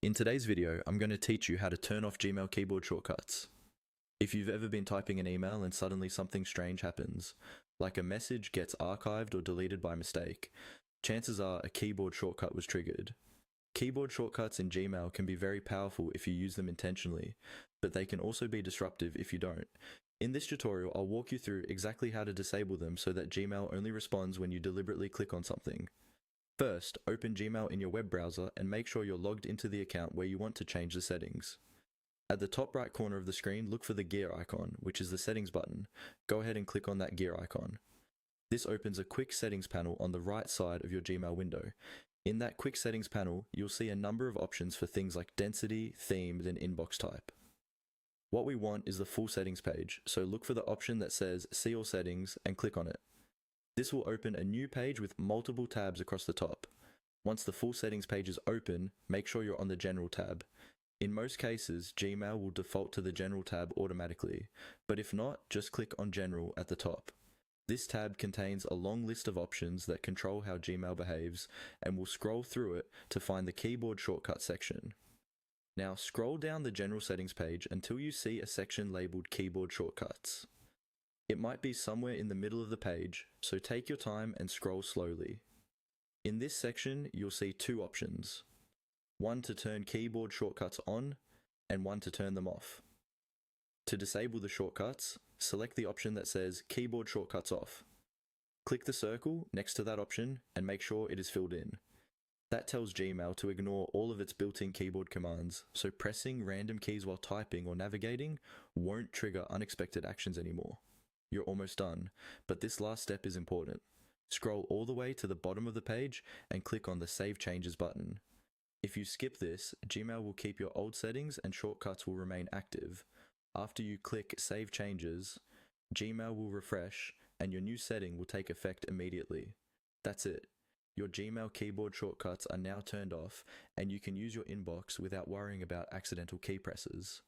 In today's video, I'm going to teach you how to turn off Gmail keyboard shortcuts. If you've ever been typing an email and suddenly something strange happens, like a message gets archived or deleted by mistake, chances are a keyboard shortcut was triggered. Keyboard shortcuts in Gmail can be very powerful if you use them intentionally, but they can also be disruptive if you don't. In this tutorial, I'll walk you through exactly how to disable them so that Gmail only responds when you deliberately click on something. First, open Gmail in your web browser and make sure you're logged into the account where you want to change the settings. At the top right corner of the screen, look for the gear icon, which is the settings button. Go ahead and click on that gear icon. This opens a quick settings panel on the right side of your Gmail window. In that quick settings panel, you'll see a number of options for things like density, themed, and inbox type. What we want is the full settings page, so look for the option that says See All Settings and click on it. This will open a new page with multiple tabs across the top. Once the full settings page is open, make sure you're on the General tab. In most cases, Gmail will default to the General tab automatically, but if not, just click on General at the top. This tab contains a long list of options that control how Gmail behaves, and we'll scroll through it to find the keyboard shortcut section. Now scroll down the General settings page until you see a section labeled Keyboard Shortcuts. It might be somewhere in the middle of the page, so take your time and scroll slowly. In this section, you'll see two options. One to turn keyboard shortcuts on, and one to turn them off. To disable the shortcuts, select the option that says Keyboard Shortcuts Off. Click the circle next to that option and make sure it is filled in. That tells Gmail to ignore all of its built-in keyboard commands, so pressing random keys while typing or navigating won't trigger unexpected actions anymore. You're almost done, but this last step is important. Scroll all the way to the bottom of the page and click on the Save Changes button. If you skip this, Gmail will keep your old settings and shortcuts will remain active. After you click Save Changes, Gmail will refresh and your new setting will take effect immediately. That's it. Your Gmail keyboard shortcuts are now turned off and you can use your inbox without worrying about accidental key presses.